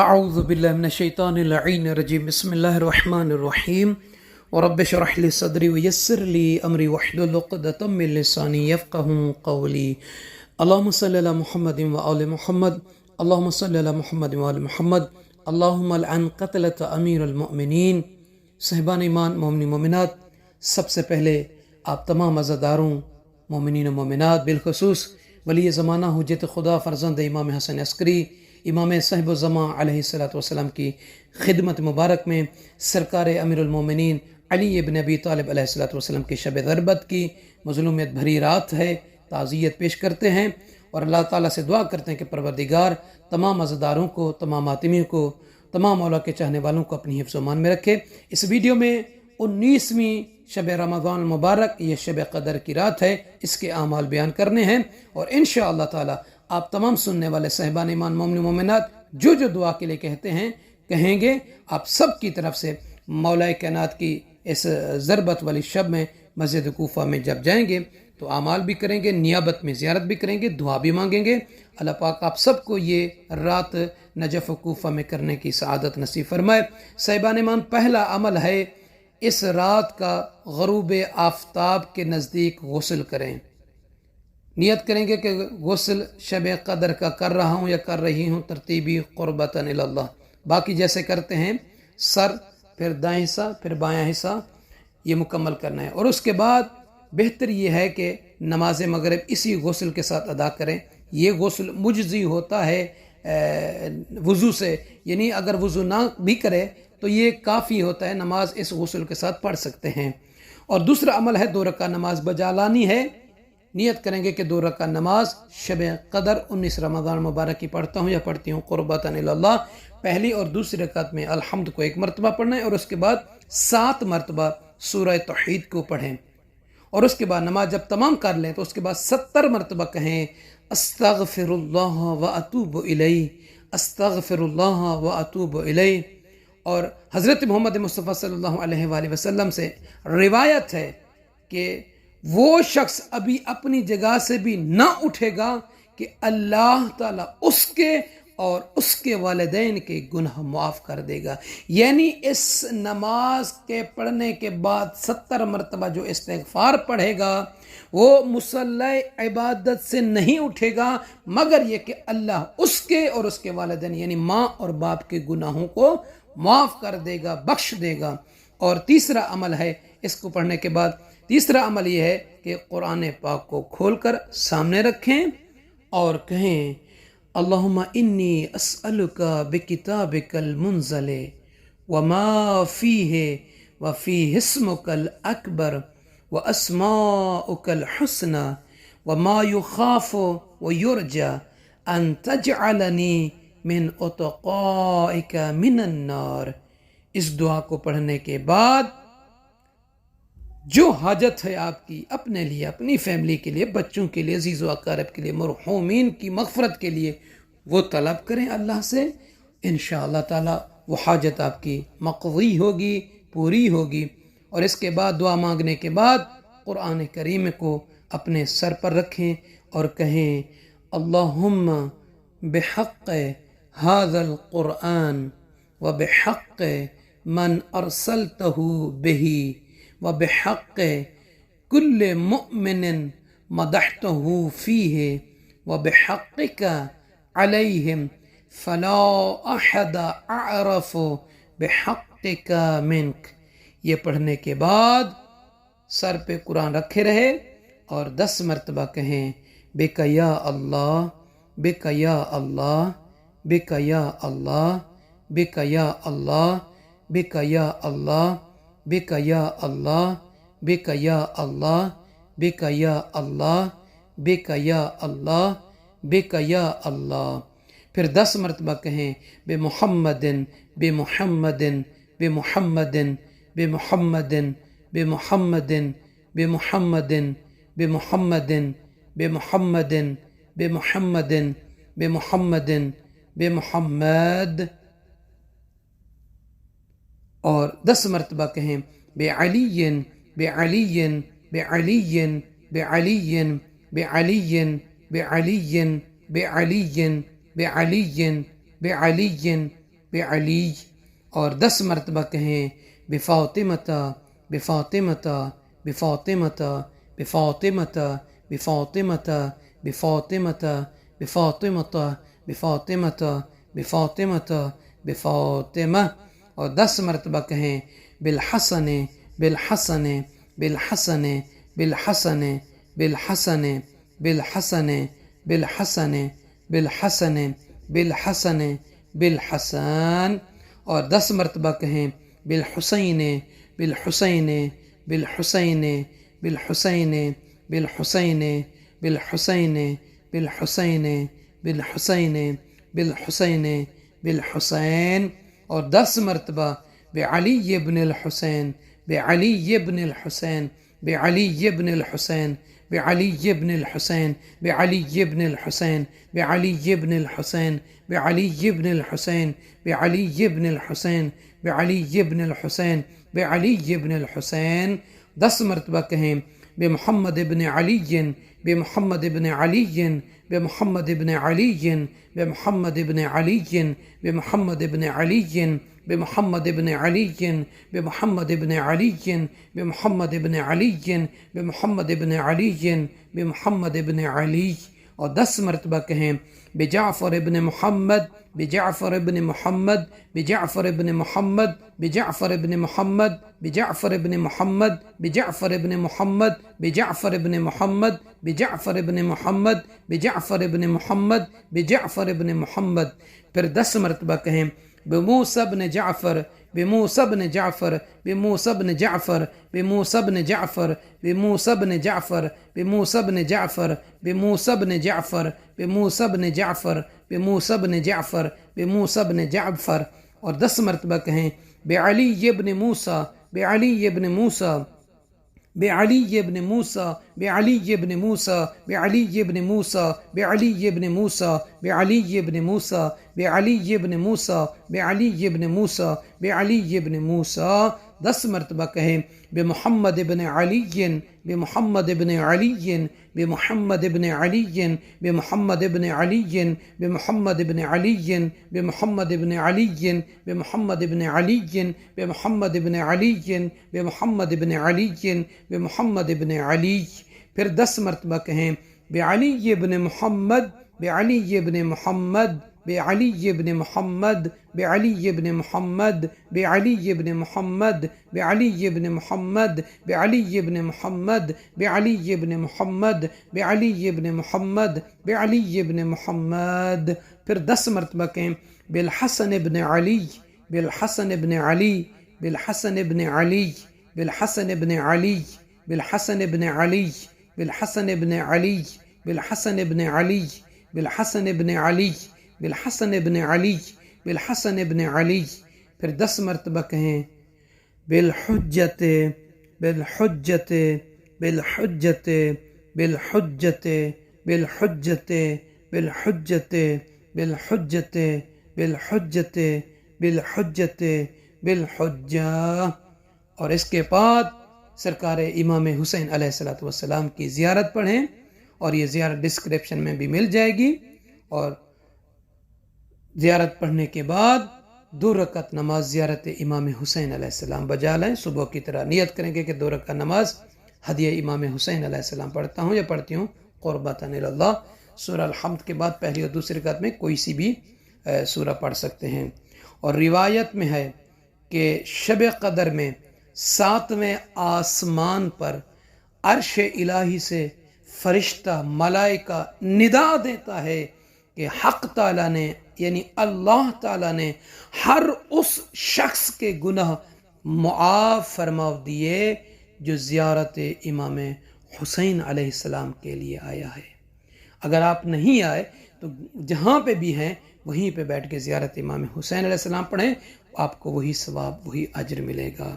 أعوذ بالله من الشيطان اللعين الرجيم بسم الله الرحمن الرحيم ورب اشرح لي صدري ويسر لي أمري واحلل عقدة من لساني يفقهوا قولي اللهم صل على محمد وآل محمد اللهم صل على محمد وآل محمد اللهم لعن قتلة امیر المؤمنین۔ صاحبان ایمان مومنین مومنات، سب سے پہلے آپ تمام عزاداروں مومنین و مومنات، بالخصوص ولی زمانہ حجت خدا فرزند امام حسن عسکری امام صاحب الزمان علیہ السلام کی خدمت مبارک میں سرکار امیر المومنین علی ابن ابی طالب علیہ السلام کی شب غربت کی مظلومیت بھری رات ہے، تعزیت پیش کرتے ہیں اور اللہ تعالیٰ سے دعا کرتے ہیں کہ پروردگار تمام عزاداروں کو، تمام ماتمیوں کو، تمام مولا کے چاہنے والوں کو اپنی حفظ و امان میں رکھے۔ اس ویڈیو میں 19ویں شب رمضان المبارک، یہ شب قدر کی رات ہے، اس کے اعمال بیان کرنے ہیں اور انشاءاللہ تعالیٰ آپ تمام سننے والے صاحبان ایمان مومن مومنات جو دعا کے لیے کہیں گے، آپ سب کی طرف سے مولا کائنات کی اس ضربت والی شب میں مسجد کوفہ میں جب جائیں گے تو اعمال بھی کریں گے، نیابت میں زیارت بھی کریں گے، دعا بھی مانگیں گے۔ اللہ پاک آپ سب کو یہ رات نجف و کوفہ میں کرنے کی سعادت نصیب فرمائے۔ صاحبان ایمان، پہلا عمل ہے اس رات کا غروب آفتاب کے نزدیک غسل کریں۔ نیت کریں گے کہ غسل شب قدر کا کر رہا ہوں یا کر رہی ہوں ترتیبی قربتاً اللہ، باقی جیسے کرتے ہیں سر، پھر دائیں حصہ، پھر بایاں حصہ، یہ مکمل کرنا ہے۔ اور اس کے بعد بہتر یہ ہے کہ نماز مغرب اسی غسل کے ساتھ ادا کریں۔ یہ غسل مجزی ہوتا ہے وضو سے، یعنی اگر وضو نہ بھی کرے تو یہ کافی ہوتا ہے، نماز اس غسل کے ساتھ پڑھ سکتے ہیں۔ اور دوسرا عمل ہے 2 رکعت نماز بجا لانی ہے۔ نیت کریں گے کہ 2 رکعت نماز شب قدر 19 رمضان مبارک کی پڑھتا ہوں یا پڑھتی ہوں قربتاً اللہ۔ پہلی اور دوسری رکعت میں الحمد کو 1 مرتبہ پڑھنا ہے اور اس کے بعد 7 مرتبہ سورہ توحید کو پڑھیں، اور اس کے بعد نماز جب تمام کر لیں تو اس کے بعد 70 مرتبہ کہیں استغفر اللہ واتوب الیہ، استغفر اللہ واتوب الیہ۔ اور حضرت محمد مصطفیٰ صلی اللہ علیہ وآلہ وسلم سے روایت ہے کہ وہ شخص ابھی اپنی جگہ سے بھی نہ اٹھے گا کہ اللہ تعالیٰ اس کے اور اس کے والدین کے گناہ معاف کر دے گا۔ یعنی اس نماز کے پڑھنے کے بعد 70 مرتبہ جو استغفار پڑھے گا وہ مصلی عبادت سے نہیں اٹھے گا مگر یہ کہ اللہ اس کے اور اس کے والدین یعنی ماں اور باپ کے گناہوں کو معاف کر دے گا، بخش دے گا۔ اور تیسرا عمل ہے اس کو پڑھنے کے بعد، تیسرا عمل یہ ہے کہ قرآن پاک کو کھول کر سامنے رکھیں اور کہیں اللہم انی اسألک بکتابک المنزل وما فیہ وفیہ اسمک الاکبر واسماؤک الحسنى وما یخاف ویرجى ان تجعلنی من اتقائک من النار۔ اس دعا کو پڑھنے کے بعد جو حاجت ہے آپ کی، اپنے لیے، اپنی فیملی کے لیے، بچوں کے لیے، عزیز و اقارب کے لیے، مرحومین کی مغفرت کے لیے، وہ طلب کریں اللہ سے، انشاءاللہ تعالی وہ حاجت آپ کی مقضی ہوگی، پوری ہوگی۔ اور اس کے بعد دعا مانگنے کے بعد قرآن کریم کو اپنے سر پر رکھیں اور کہیں اللہم بحق ھذا القرآن وبحق من ارسلتہ بہ وبحق كل مؤمن مدحته فيه وبحقك عليهم فلا أحد أعرف بحقك منك۔ یہ پڑھنے کے بعد سر پہ قرآن رکھے رہے اور 10 مرتبہ کہیں بک یا اللہ، بک یا اللہ، بک یا اللہ، بک یا اللہ، بک یا اللہ، بک یا اللہ، بک یا اللہ، بک یا اللہ، بک یا اللہ، بک یا اللہ۔ پھر 10 مرتبہ کہیں بے محمد، بے محمد، بے محمد، بے محمد، بے محمد، بے محمد، بے محمد، بے محمد، بے محمد، بے محمد، بے محمد۔ اور 10 مرتبہ کہیں بے علی، بے علی، بے علی، بے علی، بے علی، بے علی، بے علی، بے علی، بے علی، بعلی، اور 10 مرتبہ کہیں بفاطمۃ بفاطمۃ بفاطمۃ بفاطمۃ بفاطمۃ بفاطمۃ بفاطمۃ بفاطمۃ بفاطمۃ بفاطمہ، اور 10 مرتبہ کہیں بالحسن بالحسن بالحسن بالحسن بالحسن بالحسن بالحسن بالحسن بالحسن بالحسن، اور 10 مرتبہ کہیں بالحسین بالحسین بالحسین بالحسین بالحسین بالحسین بالحسین بالحسین بالحسین بالحسین، اور 10 مرتبہ بعلی ابن الحسین بعلی ابن الحسین بعلی ابن الحسین بعلی ابن الحسین بعلی ابن الحسین بعلی ابن الحسین بعلی ابن الحسین بعلی ابن الحسین بعلی ابن الحسین بعلی ابن الحسین، 10 مرتبہ کہیں بمحمد ابن علی بمحمد ابن علی بمحمد ابن علی بمحمد ابن علی بمحمد ابن علی بمحمد ابن علی بمحمد ابن علی بمحمد ابن علی بمحمد ابن علی بمحمد ابن علی، اور 10 مرتبہ کہیں بجعفر ابن محمد بجعفر ابن محمد بجعفر ابن محمد بجعفر ابن محمد بجعفر ابن محمد بجعفر ابن محمد بجعفر ابن محمد بجعفر ابن محمد بجعفر ابن محمد بجعفر ابن محمد، پھر 10 مرتبہ کہیں بموسى بن جعفر بموسى بن جعفر بموسى بن جعفر بموسى بن جعفر بموسى بن جعفر بموسى بن جعفر بموسى بن جعفر بموسى بن جعفر بموسى بن جعفر بموسى بن جعفر، اور 10 مرتبہ کہیں بعلی ابن موسیٰ بعلی ابن موسیٰ بعلی ابن موسیٰ بعلی ابن موسیٰ بعلی ابن موسیٰ بعلی ابن موسیٰ بعلی ابن موسیٰ بعلی ابن موسیٰ بعلی ابن موسیٰ بعلی ابن موسیٰ، 10 مرتبہ کہیں بمحمد ابن علی بمحمد ابن علی بمحمد ابن علی بمحمد ابن علی بمحمد ابن علی بمحمد ابن علی بمحمد ابن علی بمحمد ابن علی بمحمد ابن علی بمحمد ابن علی، پھر 10 مرتبہ کہیں بعلی ابن محمد بعلی ابن محمد بعلی ابن محمد بعلی ابن محمد بعلی ابن محمد بعلی ابن محمد بعلی ابن محمد بعلی ابن محمد بعلی ابن محمد بعلی ابن محمد، پھر 10 مرتبہ کہیں بالحسن ابن علی بالحسن ابن علی بالحسن ابن علی بالحسن ابن علی بالحسن ابن علی بالحسن ابن علی بالحسن ابن علی بالحسن ابن علی بالحسن ابن علی بالحسن ابن علی، پھر 10 مرتبہ کہیں بالحجت بالحجت بالحجت بالحجت بالحجت بالحجت بالحجت بالحجت بالحجت بالحجہ، اور اس کے بعد سرکار امام حسین علیہ الصلوۃ والسلام کی زیارت پڑھیں، اور یہ زیارت ڈسکرپشن میں بھی مل جائے گی، اور زیارت پڑھنے کے بعد 2 رکعت نماز زیارت امام حسین علیہ السلام بجا لیں، صبح کی طرح نیت کریں گے کہ 2 رکعت نماز ہدیہ امام حسین علیہ السلام پڑھتا ہوں یا پڑھتی ہوں قربتاً اللہ۔ سورہ الحمد کے بعد پہلی اور دوسری رکعت میں کوئی سی بھی سورہ پڑھ سکتے ہیں، اور روایت میں ہے کہ شب قدر میں 7ویں آسمان پر عرش الہی سے فرشتہ ملائکہ ندا دیتا ہے کہ حق تعالیٰ نے یعنی اللہ تعالیٰ نے ہر اس شخص کے گناہ معاف فرما دیے جو زیارت امام حسین علیہ السلام کے لیے آیا ہے۔ اگر آپ نہیں آئے تو جہاں پہ بھی ہیں وہیں پہ بیٹھ کے زیارت امام حسین علیہ السلام پڑھیں، آپ کو وہی ثواب وہی اجر ملے گا۔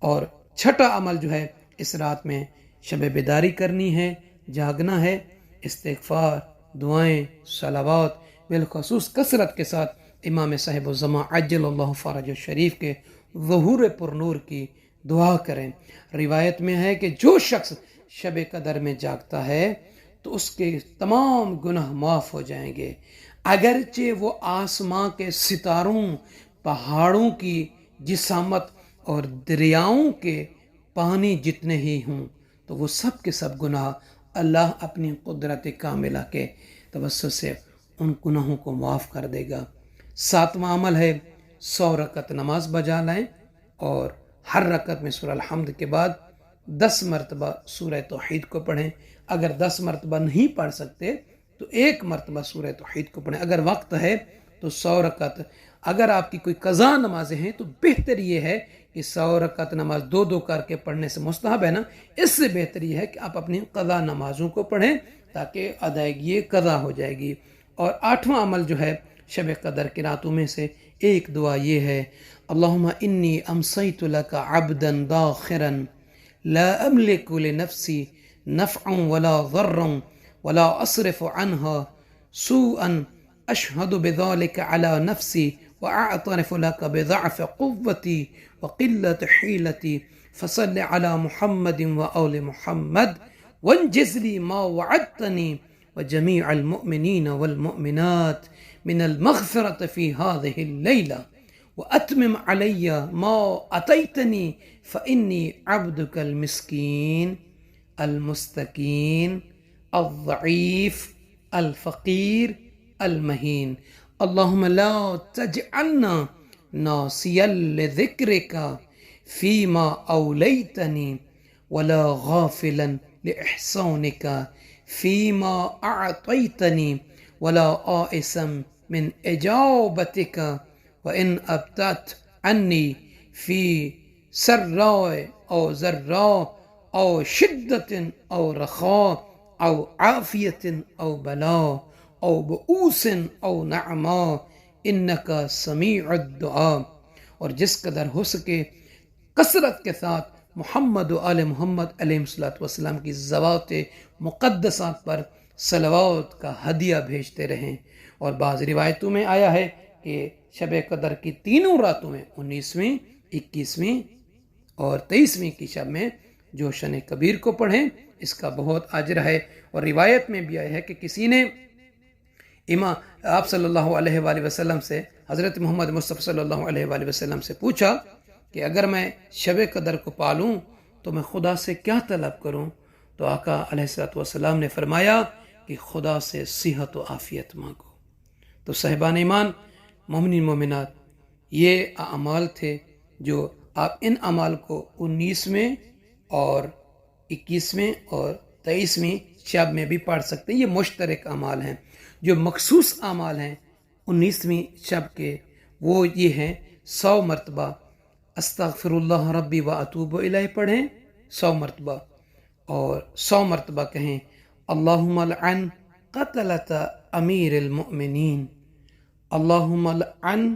اور چھٹا عمل جو ہے اس رات میں شب بیداری کرنی ہے، جاگنا ہے، استغفار، دعائیں، صلوات، بالخصوص کثرت کے ساتھ امام صاحب الزمان عجل اللہ فرج الشریف کے ظہور پر نور کی دعا کریں۔ روایت میں ہے کہ جو شخص شب قدر میں جاگتا ہے تو اس کے تمام گناہ معاف ہو جائیں گے۔ اگرچہ وہ آسماں کے ستاروں، پہاڑوں کی جسامت اور دریاؤں کے پانی جتنے ہی ہوں، تو وہ سب کے سب گناہ اللہ اپنی قدرت کاملہ کے توسط سے ان گناہوں کو معاف کر دے گا۔ 7واں عمل ہے 100 رکعت نماز بجا لائیں اور ہر رکعت میں سورہ الحمد کے بعد 10 مرتبہ سورہ توحید کو پڑھیں۔ اگر 10 مرتبہ نہیں پڑھ سکتے تو 1 مرتبہ سورہ توحید کو پڑھیں۔ اگر وقت ہے تو 100 رکعت۔ اگر آپ کی کوئی قضا نمازیں ہیں تو بہتر یہ ہے کہ 100 رکعت نماز 2 کر کے پڑھنے سے مستحب ہے نا، اس سے بہتر یہ ہے کہ آپ اپنی قضا نمازوں کو پڑھیں تاکہ ادائیگی قضا ہو جائے گی۔ اور 8واں عمل جو ہے شب قدر کی راتوں میں سے ایک دعا یہ ہے، اللہم انی امسیت لک عبدا داخرا لا املک لنفسی نفعا ولا ضرا ولا اصرف عنها سوءا اشہد بذلك على نفسی واعترف لك بضعف قوتی وقلة حیلتی فصل على محمد وآل محمد وانجز لي ما وعدتني وجميع المؤمنين والمؤمنات من المغفرة في هذه الليلة وأتمم علي ما أتيتني فإني عبدك المسكين المستكين الضعيف الفقير المهين اللهم لا تجعلنا ناسيا لذكرك فيما أوليتني ولا غافلا لإحسانك فيما أعطيتني ولا آئسا من إجابتك وإن أبتت عني في سراء أو ضراء أو شدة أو رخاء أو عافية أو بلاء أو بؤوس أو نعماء إنك سمیع الدعاء۔ اور جس قدر ہو سکے کثرت کے ساتھ محمد و آل محمد علیہ السلام کی ذوات مقدسات پر صلوات کا ہدیہ بھیجتے رہیں۔ اور بعض روایتوں میں آیا ہے کہ شب قدر کی تینوں راتوں میں 19ویں، 21ویں اور 23ویں کی شب میں جوشن کبیر کو پڑھیں، اس کا بہت اجر ہے۔ اور روایت میں بھی آیا ہے کہ کسی نے امام آپ صلی اللہ علیہ وآلہ وسلم سے، حضرت محمد مصطفیٰ صلی اللہ علیہ وآلہ وسلم سے پوچھا کہ اگر میں شب قدر کو پالوں تو میں خدا سے کیا طلب کروں؟ تو آقا علیہ السلام نے فرمایا کہ خدا سے صحت و عافیت مانگو۔ تو صاحبان ایمان، مومنین مومنات، یہ اعمال تھے جو آپ ان اعمال کو 19ویں اور 21ویں اور 23ویں شب میں بھی پڑھ سکتے ہیں۔ یہ مشترک اعمال ہیں۔ جو مخصوص اعمال ہیں 19ویں شب کے، وہ یہ ہیں 100 مرتبہ استغفر اللہ ربی و اتوب الیہ پڑھیں 100 مرتبہ، اور 100 مرتبہ کہیں اللہم لعن قتلۃ امیر المؤمنین، اللہم لعن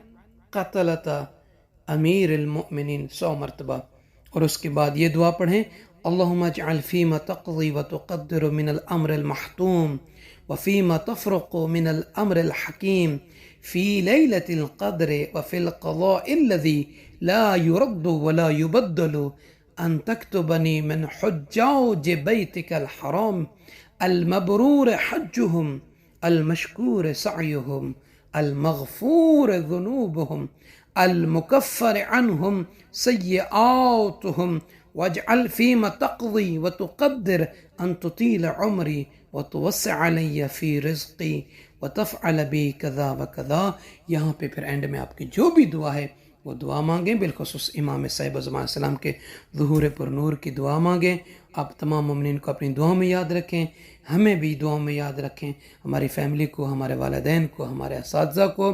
قتلۃ امیر المؤمنین 100 مرتبہ۔ اور اس کے بعد یہ دعا پڑھیں اللہم اجعل فیما تقضی وتقدر من الامر المحتوم وفيما تفرق من الأمر الحكيم في ليلة القدر وفي القضاء الذي لا يرد ولا يبدل أن تكتبني من حجاج بيتك الحرام المبرور حجهم المشكور سعيهم المغفور ذنوبهم المكفر عنهم سيئاتهم واجعل فيما تقضي وتقدر أن تطيل عمري وتوسع علی فی رزقی وتفعل بی کذا و کذا۔ یہاں پہ پھر اینڈ میں آپ کی جو بھی دعا ہے وہ دعا مانگیں، بالخصوص امام صاحب زمان السلام کے ظہور پر نور کی دعا مانگیں۔ آپ تمام مومنین کو اپنی دعاؤں میں یاد رکھیں، ہمیں بھی دعاؤں میں یاد رکھیں، ہماری فیملی کو، ہمارے والدین کو، ہمارے اساتذہ کو،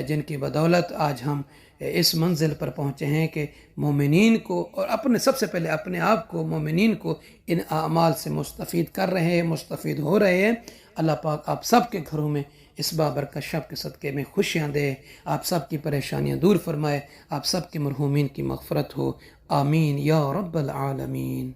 جن کی بدولت آج ہم اس منزل پر پہنچے ہیں کہ مومنین کو اور اپنے سب سے پہلے اپنے آپ کو، مومنین کو ان اعمال سے مستفید کر رہے ہیں، مستفید ہو رہے ہیں۔ اللہ پاک آپ سب کے گھروں میں اس بابرکت شب کے صدقے میں خوشیاں دے، آپ سب کی پریشانیاں دور فرمائے، آپ سب کے مرحومین کی مغفرت ہو، آمین یا رب العالمین۔